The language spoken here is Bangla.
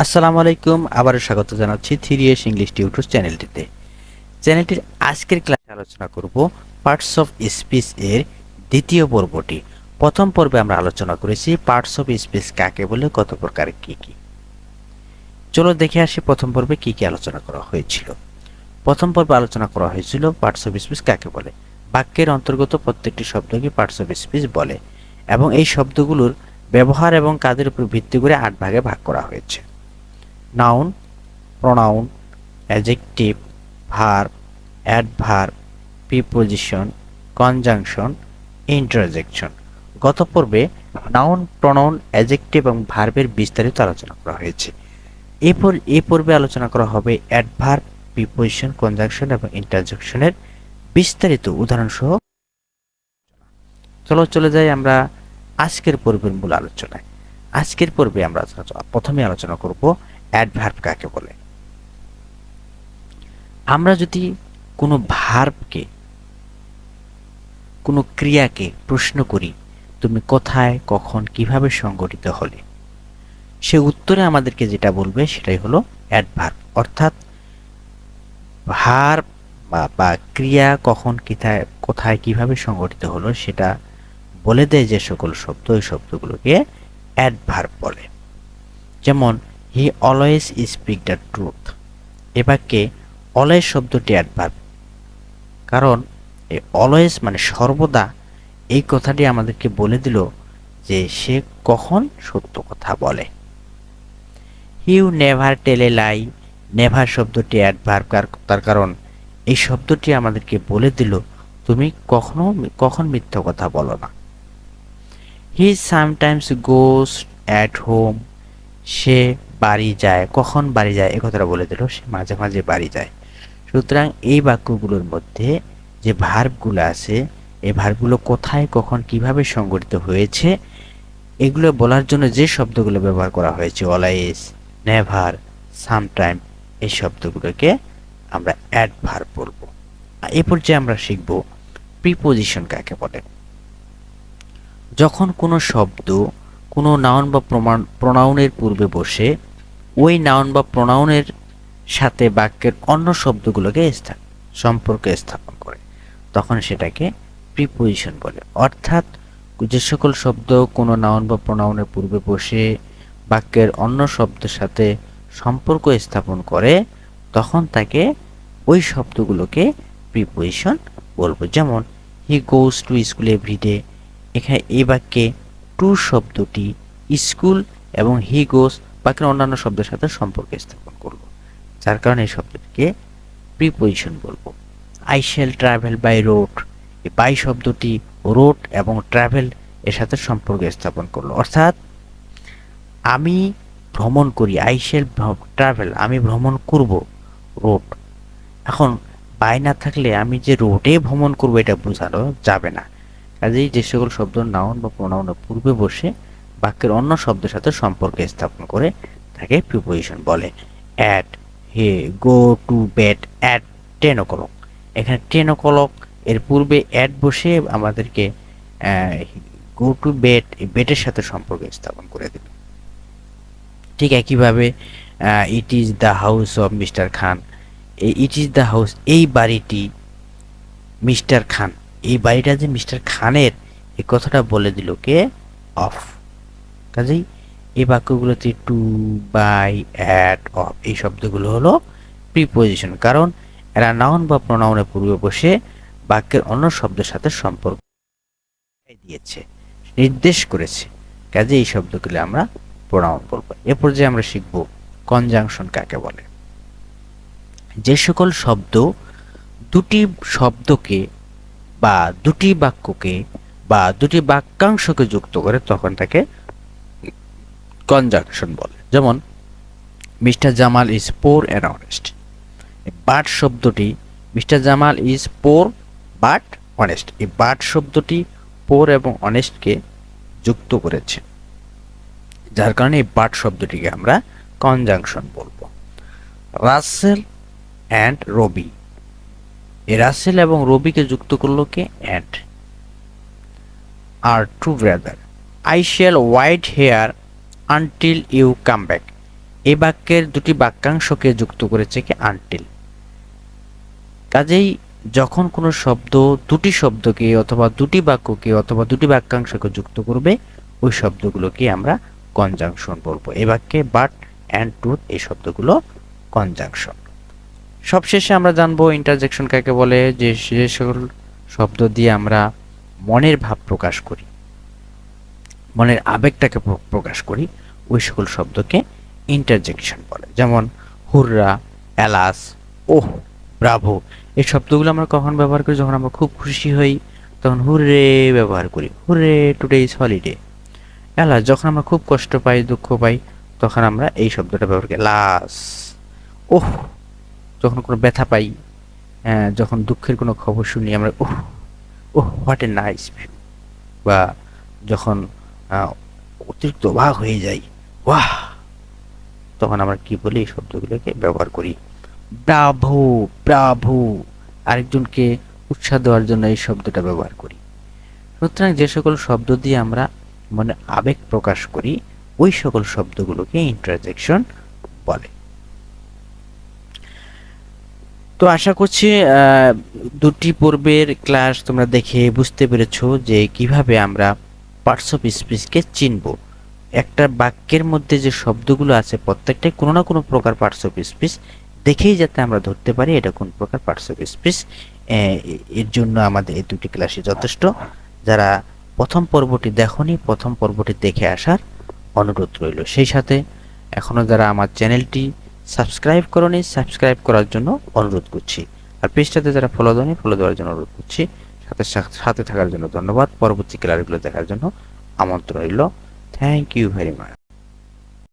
আসসালামু আলাইকুম, আবারও স্বাগত জানাচ্ছি 3S ইংলিশ টিউটর চ্যানেলটিতে। চ্যানেলটির আজকের ক্লাসে আলোচনা করব পার্টস অফ স্পিচ এর দ্বিতীয় পর্বটি। প্রথম পর্বে আমরা আলোচনা করেছি পার্টস অফ স্পিচ কাকে বলে, কত প্রকার কি কি। চলো দেখে আসি প্রথম পর্বে কি কি আলোচনা করা হয়েছিল। প্রথম পর্বে আলোচনা করা হয়েছিল পার্টস অফ স্পিচ কাকে বলে। বাক্যের অন্তর্গত প্রত্যেকটি শব্দকে পার্টস অফ স্পিচ বলে এবং এই শব্দগুলোর ব্যবহার এবং কাজের উপর ভিত্তি করে 8 ভাগে ভাগ করা হয়েছে। Noun, pronoun, adjective, verb, adverb, preposition, conjunction, interjection. গত পর্বে নাউন, প্রোনাউন, অ্যাডজেক্টিভ এবং ভার্বের বিস্তারিত আলোচনা করা হয়েছে। এই পর্বে আলোচনা করা হবে অ্যাডভার্ব, প্রিপোজিশন, কনজাংশন এবং ইন্টারজেকশনের বিস্তারিত উদাহরণ সহ। চলে যাই আমরা আজকের পর্বের মূল আলোচনায়। আজকের পর্বে আমরা প্রথমে আলোচনা করব অ্যাডভার্ব কাকে বলে। আমরা যদি কোনো ভার্বকে, কোনো ক্রিয়াকে প্রশ্ন করি, তুমি কোথায়, কখন, কিভাবে সংঘটিত হলে, সে উত্তরে আমাদেরকে যেটা বলবে সেটাই হলো অ্যাডভার্ব। অর্থাৎ ভার্ব বা ক্রিয়া কখন, কোথায়, কিভাবে সংঘটিত হলো সেটা বলে দেয় যে সকল শব্দ, ওই শব্দগুলোকে অ্যাডভার্ব বলে। যেমন he always speak the truth. এ বাক্যে অলওয়েজ শব্দটি অ্যাডভার্ব, কারণ এই অলওয়েজ মানে সর্বদা, এই কথাটি আমাদেরকে বলে দিল যে সে কখন সত্য কথা বলে। হিউ নেভার টেল এ লাই, নেভার শব্দটি অ্যাডভার্ব, তার কারণ এই শব্দটি আমাদেরকে বলে দিল তুমি কখন মিথ্যা কথা বলো না। হি সামটাইমস গোস অ্যাট হোম, সে বাড়ি যায়, কখন বাড়ি যায় এ কথাটা বলে দিল সে মাঝে মাঝে বাড়ি যায়। সুতরাং এই বাক্যগুলোর মধ্যে যে ভার্বগুলো আছে, এই ভার্বগুলো কোথায়, কখন, কিভাবে সংঘটিত হয়েছে এগুলো বলার জন্য যে শব্দগুলো ব্যবহার করা হয়েছে, অলওয়েজ, নেভার, সামটাইম, এই শব্দগুলোকে আমরা অ্যাডভার্ব বলবো। এ পর্যায়ে আমরা শিখব প্রিপোজিশন কাকে বলে। যখন কোনো শব্দ কোনো নাউন বা প্রোনাউনের পূর্বে বসে ওই নাউন বা প্রোনাউনের সাথে বাক্যের অন্য শব্দগুলোকে সম্পর্ক স্থাপন করে, তখন সেটাকে প্রিপোজিশন বলে। অর্থাৎ যে সকল শব্দ কোনো নাউন বা প্রোনাউনের পূর্বে বসে বাক্যের অন্য শব্দের সাথে সম্পর্ক স্থাপন করে, তখন তাকে ওই শব্দগুলোকে প্রিপোজিশন বলবো। যেমন হি গোজ টু স্কুল এভরিডে, এখানে এই বাক্যে টু শব্দটি স্কুল এবং হি গোজ বাক্যের অন্যান্য শব্দের সাথে সম্পর্ক স্থাপন করলো, যার কারণে এই শব্দটিকে প্রিপোজিশন বলবো। I shall travel by road, এই বাই শব্দটি রোড এবং ট্রাভেল এর সাথে সম্পর্ক স্থাপন করলো, অর্থাৎ আমি ভ্রমণ করি, আই শ্যাল ট্রাভেল, আমি ভ্রমণ করব রোড। এখন বাই না থাকলে আমি যে রোডে ভ্রমণ করব এটা বোঝানো যাবে না। কাজেই যে সকল শব্দ নাউন বা প্রোনাউনের পূর্বে বসে বাক্যের অন্য শব্দের সাথে সম্পর্ক স্থাপন করে তাকে প্রিপোজিশন বলে। At, hey, go to bed at 10 o'clock, এখানে 10 o'clock এর পূর্বে অ্যাট বসে আমাদেরকে গো টু বেড, বেডের সাথে সম্পর্ক স্থাপন করে দেবে। ঠিক একইভাবে it is the house of mister Khan, it is the house, এই বাড়িটি মিস্টার খান, এই বাড়িটা যে মিস্টার খানের, এই কথাটা বলে দিল কে? অফ। কাজেই এই বাক্যগুলোতে টু, বাই, অ্যাট, অফ এই শব্দগুলো হলো প্রিপোজিশন, কারণ এরা নাউন বা প্রোনাউনের পূর্বে বসে বাক্যের অন্য শব্দের সাথে সম্পর্ক দিয়েছে, নির্দেশ করেছে। কাজে এই শব্দগুলো আমরা প্রোনাউন বলবো। এ পর্যায়ে আমরা শিখব কনজাংশন কাকে বলে। যে সকল শব্দ দুটি শব্দকে বা দুটি বাক্যকে বা দুটি বাক্যাংশকে যুক্ত করে, তখন তাকে কনজাংশন বলে। যেমন mister Jamal is poor and honest, but শব্দটি mister Jamal is poor but honest, এই বাট শব্দটি পোর এবং অনেস্টকে যুক্ত করেছে, যার কারণে এই বাট শব্দটিকে আমরা কনজাংশন বলবো। রাসেল অ্যান্ড রবি, এই রাসেল এবং রবিকে যুক্ত করলো কে? অ্যান্ড। আর to brother, I shall wait here until you come back, এই বাক্যের দুটি বাক্যাংশকে যুক্ত করেছে কি আনটিল। কাজেই যখন কোনো শব্দ দুটি শব্দকে অথবা দুটি বাক্যকে অথবা দুটি বাক্যাংশকে যুক্ত করবে, ওই শব্দগুলোকে আমরা কনজাংশন বলবো। এই বাক্যে বাট অ্যান্ড টুথ এই শব্দগুলো কনজাংশন। সবশেষে আমরা জানবো ইন্টারজেকশন কাকে বলে, যে সকল শব্দ দিয়ে আমরা মনের ভাব প্রকাশ করি, মনের আবেগটাকে প্রকাশ করি, ওই সকল শব্দকে ইন্টারজেকশন বলে। যেমন হুররা, এলাস, ওহ, ব্রাভো এই শব্দগুলো আমরা কখন ব্যবহার করি? যখন আমরা খুব খুশি হই তখন হুররে ব্যবহার করি, hurray today is holiday. Alas যখন আমরা খুব কষ্ট পাই, দুঃখ পাই, তখন আমরা এই শব্দটা ব্যবহার করি, লাস। ওহ যখন কোনো ব্যথা পাই, যখন দুঃখের কোনো খবর শুনি আমরা oh, oh what a nice view. বা যখন অতিরিক্ত অবাক হয়ে যাই, ওয়াহ, তখন আমরা কি বলি? এই শব্দগুলোকে ব্যবহার করি। ব্রাভো, ব্রাভো আরেকজনকে উৎসাহ দেওয়ার জন্য এই শব্দটা ব্যবহার করি। সুতরাং যে সকল শব্দ দিয়ে আমরা মানে আবেগ প্রকাশ করি, ওই সকল শব্দগুলোকে ইন্টারজেকশন বলে। তো আশা করছি দুটি পর্বের ক্লাস তোমরা দেখে বুঝতে পেরেছো যে কিভাবে আমরা পার্টস অফ স্পিচকে চিনব। একটা বাক্যের মধ্যে যে শব্দগুলো আছে প্রত্যেকটাই কোনো না কোনো প্রকার পার্টস অফ স্পিচ, দেখেই যাতে আমরা ধরতে পারি এটা কোন প্রকার পার্টস অফ স্পিচ। এর জন্য আমাদের এই দুটি ক্লাসই যথেষ্ট। যারা প্রথম পর্বটি দেখোনি, প্রথম পর্বটি দেখে আসার অনুরোধ রইল। সেই সাথে এখনো যারা আমার চ্যানেলটি সাবস্ক্রাইব করোনি, সাবস্ক্রাইব করার জন্য অনুরোধ করছি। আর পেজটাতে যারা ফলো দেওনি, ফলো দেওয়ার জন্য অনুরোধ করছি। সাথে থাকার জন্য ধন্যবাদ। পরবর্তী ক্লাসগুলো দেখার জন্য আমন্ত্রণ রইল। Thank you very much.